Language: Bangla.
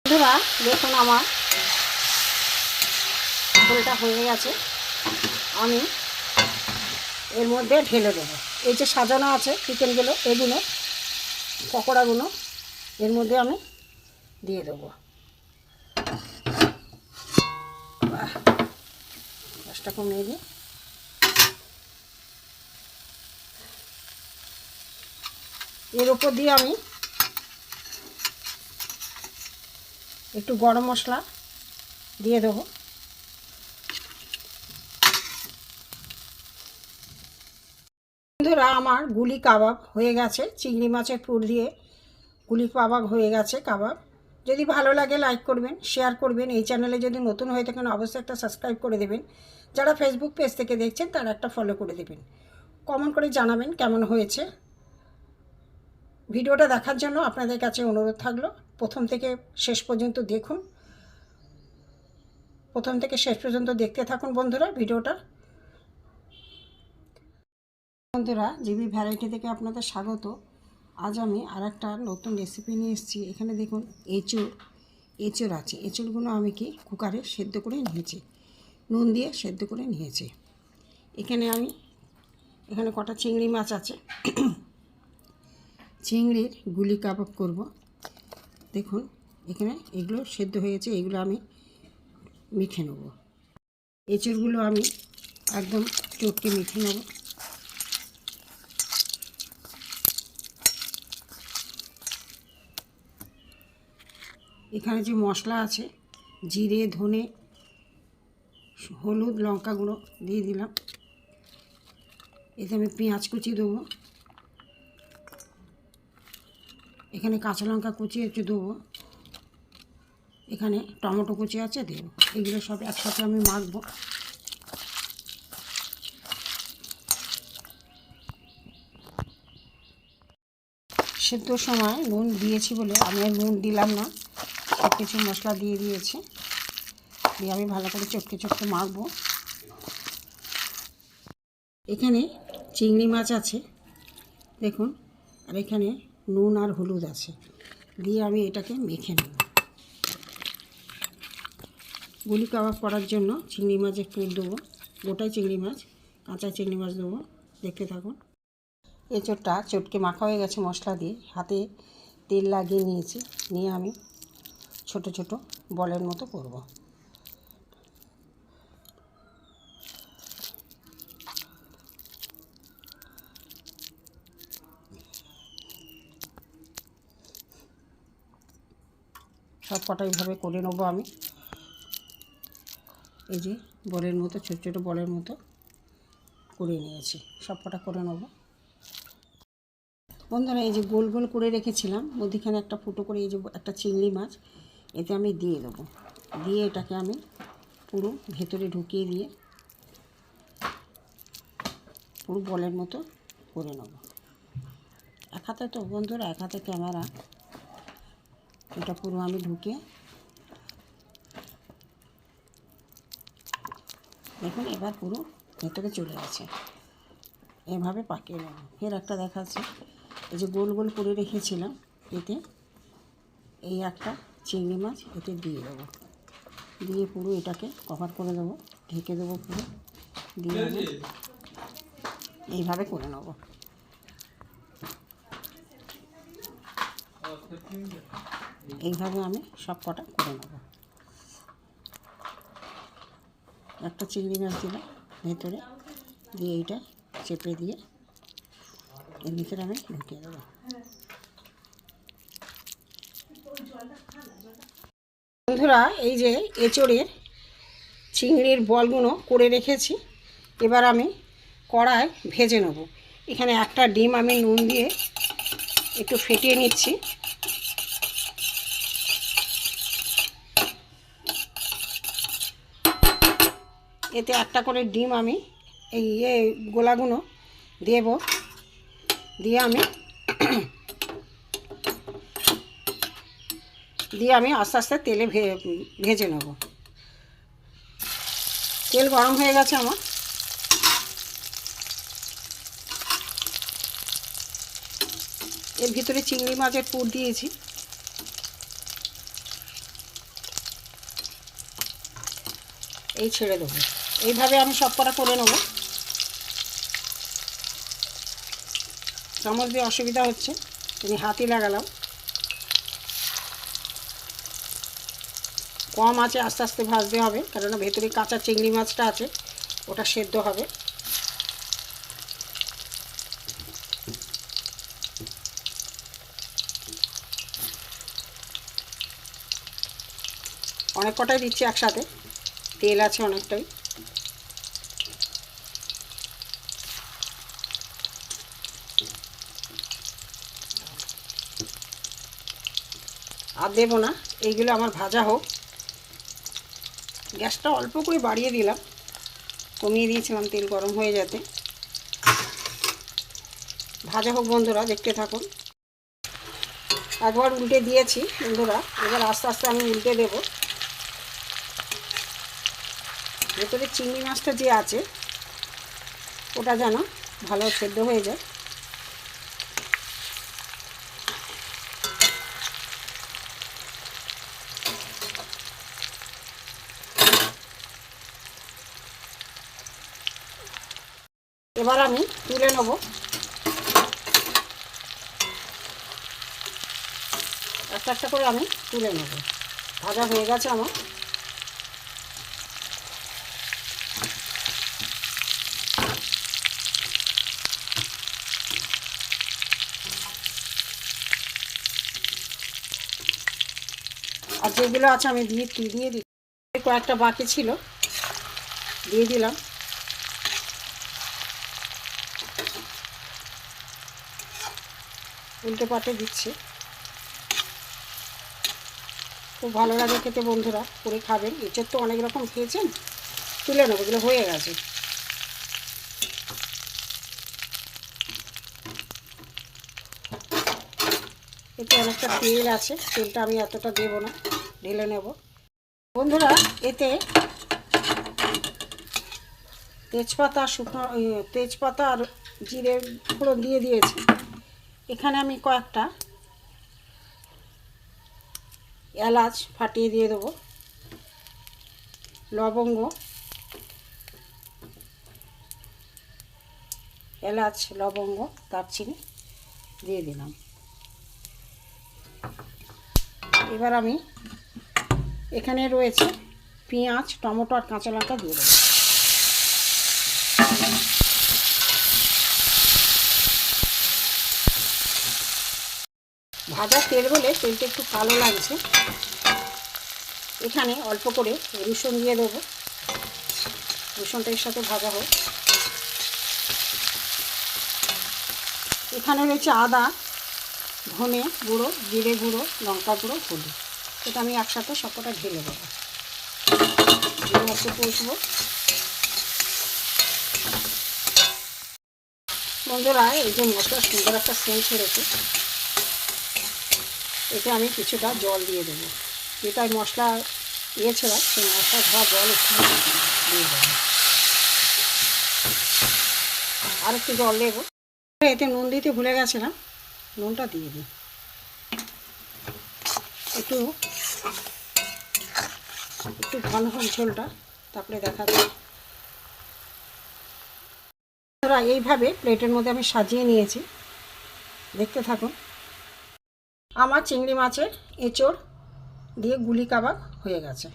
বন্ধুরা দেখুন আমার ঝোলটা হয়ে গেছে। আমি এর মধ্যে ঢেলে দেবো। এই যে সাজানো আছে চিকেনগুলো, এগুলো পকোড়াগুলো এর মধ্যে আমি দিয়ে দেবো। গ্যাসটা কমিয়ে দিই। এর উপর দিয়ে আমি একটু গরম মশলা দিয়ে দেবো। বন্ধুরা আমার গুলি কাবাব হয়ে গেছে, চিংড়ি মাছের পুর দিয়ে গুলি কাবাব হয়ে গেছে। কাবাব যদি ভালো লাগে লাইক করবেন, শেয়ার করবেন। এই চ্যানেলে যদি নতুন হয়ে থাকেন অবশ্যই একটা সাবস্ক্রাইব করে দেবেন। যারা ফেসবুক পেজ থেকে দেখছেন তারা একটা ফলো করে দেবেন। কমেন্ট করে জানাবেন কেমন হয়েছে। ভিডিওটা দেখার জন্য আপনাদের কাছে অনুরোধ থাকলো প্রথম থেকে শেষ পর্যন্ত দেখুন। প্রথম থেকে শেষ পর্যন্ত দেখতে থাকুন বন্ধুরা ভিডিওটা। বন্ধুরা জিবি ভ্যারাইটি থেকে আপনাদের স্বাগত। আজ আমি আর একটা নতুন রেসিপি নিয়ে এসেছি। এখানে দেখুন এঁচড় আছে। এঁচড়গুলো আমি কি কুকারে সেদ্ধ করে নিয়েছি, নুন দিয়ে সেদ্ধ করে নিয়েছি। এখানে কটা চিংড়ি মাছ আছে। চিংড়ির গুলি কাবাব করব। দেখুন এখানে এগুলো সেদ্ধ হয়েছে, এগুলো আমি মেখে নেব। এঁচড়গুলো আমি একদম চটকে মেখে নেব। এখানে যে মশলা আছে জিরে, ধনে, হলুদ, লঙ্কা গুঁড়ো দিয়ে দিলাম। এতে আমি পেঁয়াজ কুচি দেবো। এখানে কাঁচা লঙ্কা কুচি একটু দেবো। এখানে টমেটো কুচি আছে দেবো। এগুলো সব একসাথে আমি মাখবো। সেদ্ধর সময় নুন দিয়েছি বলে আমি আর নুন দিলাম না, সব কিছু মশলা দিয়ে দিয়েছি। দিয়ে আমি ভালো করে চটকে চটকে মাখবো। এখানে চিংড়ি মাছ আছে দেখুন, আর এখানে নুন আর হলুদ আছে। দিয়ে আমি এটাকে মেখে নেব। গুলি কাবাব করার জন্য চিংড়ি মাছের পুর দেবো। গোটাই চিংড়ি মাছ, কাঁচা চিংড়ি মাছ দেবো। দেখতে থাকুন। এঁচড়টা চটকে মাখা হয়ে গেছে মশলা দিয়ে। হাতে তেল লাগিয়ে নিয়েছি, নিয়ে আমি ছোট ছোট বলের মতো করব। সব কটা এইভাবে করে নেবো আমি। এই যে বলের মতো ছোট ছোট বলের মতো করে নিয়েছি, সব কটা করে নেব। বন্ধুরা এই যে গোল গোল করে রেখেছিলাম, মধ্যিখানে একটা ফুটো করে এই যে একটা চিংড়ি মাছ এতে আমি দিয়ে দেবো। দিয়ে এটাকে আমি পুরো ভেতরে ঢুকিয়ে দিয়ে পুরো বলের মতো করে নেব। এক হাতে তো বন্ধুরা, এক হাতে ক্যামেরা, এটা পুরো আমি ঢুকিয়ে দেখুন এবার পুরো ভেতরে চলে গেছে। এভাবে পাকিয়ে নেব। ফের একটা দেখাচ্ছি। এই যে গোল গোল করে রেখেছিলাম, এতে এই একটা চিংড়ি মাছ এতে দিয়ে দেবো। দিয়ে পুরো এটাকে কভার করে দেবো, ঢেকে দেবো পুরো। দিয়ে আমি এইভাবে করে নেব। এইভাবে আমি সব কটা করে নেব। একটা চিংড়ি মাছ দিলাম ভেতরে, দিয়ে এইটা চেপে দিয়ে এর ভিতরে আমি ঢুকিয়ে দেবো। বন্ধুরা এই যে এঁচড়ের চিংড়ির বলগুলো করে রেখেছি, এবার আমি কড়ায় ভেজে নেব। এখানে একটা ডিম আমি নুন দিয়ে একটু ফেটিয়ে নিচ্ছি। এতে একটা করে ডিম আমি এই গোলাগুলো দেব। দিয়ে আমি আস্তে আস্তে তেলে ভেজে নেব। তেল গরম হয়ে গেছে আমার। এর ভিতরে চিংড়ি মাছের পুর দিয়েছি। এই ছেড়ে দেবো। এইভাবে আমি সব কটা করে নেব। চামচ দিয়ে অসুবিধা হচ্ছে, তুমি হাতই লাগালাম। কম আছে, আস্তে আস্তে ভাজতে হবে, কারণ ভেতরে কাঁচা চিংড়ি মাছটা আছে, ওটা সেদ্ধ হবে। অনেক কটাই দিচ্ছি একসাথে, তেল আছে অনেকটাই। আর দেবো না, এইগুলো আমার ভাজা হোক। গ্যাসটা অল্প করে বাড়িয়ে দিলাম, কমিয়ে দিয়েছিলাম তেল গরম হয়ে যেতে। ভাজা হোক বন্ধুরা, দেখতে থাকুন। একবার উল্টে দিয়েছি বন্ধুরা, এবার আস্তে আস্তে আমি উল্টে দেব। ভেতরে চিংড়ি মাছটা যে আছে ওটা যেন ভালো সেদ্ধ হয়ে যায়। এবার আমি তুলে নেব। একটা একটা করে আমি তুলে নেব। ভাজা হয়ে গেছে আমার। আর যেগুলো আছে আমি দিয়ে দিই। কয়েকটা বাকি ছিল, দিয়ে দিলাম। উল্টে পাল্টে দিচ্ছি। খুব ভালো লাগে খেতে বন্ধুরা, করে খাবেন। এঁচোড় তো অনেক রকম খেয়েছেন। তুলে নেবো, এগুলো হয়ে গেছে। এতে অনেকটা তেল আছে, তেলটা আমি এতটা দেবো না, ঢেলে নেব বন্ধুরা। এতে তেজপাতা আর জিরে ফোড়ন দিয়ে দিয়েছি। এখানে আমি কয়েকটা এলাচ ফাটিয়ে দিয়ে দেবো, লবঙ্গ, এলাচ, লবঙ্গ, দারচিনি দিয়ে দিলাম। এবার আমি এখানে রয়েছে পেঁয়াজ, টমেটো আর কাঁচা লঙ্কা দিয়ে দেবো। ভাজা তেল বলে তেলটা একটু কালো লাগছে। এখানে অল্প করে রসুন দিয়ে দেবো, রসুনটা এর সাথে ভাজা হোক। এখানে রয়েছে আদা, ধনে গুঁড়ো, জিরে গুঁড়ো, লঙ্কা গুঁড়ো, হলুদ। এটা আমি একসাথে সবকটা ঢেলে দেবো। একটু কষবো বন্ধুরা। এই যে মশলা সুন্দর একটা সেন্ট ছেড়েছে, এতে আমি কিছুটা জল দিয়ে দেবো। যেটাই মশলা দিয়েছিলাম সেই মশলা ধোয়া জল একটু দিয়ে দেবো। আর একটু জল দেবো। এতে নুন দিতে ভুলে গেছিলাম, নুনটা দিয়ে দিই। একটু একটু ঘন ঘন ঝোলটা, তারপরে দেখা যায়। এইভাবে প্লেটের মধ্যে আমি সাজিয়ে নিয়েছি, দেখতে থাকুন। আমার চিংড়ি মাছের এঁচোড় দিয়ে গুলি কাবাব হয়ে গেছে।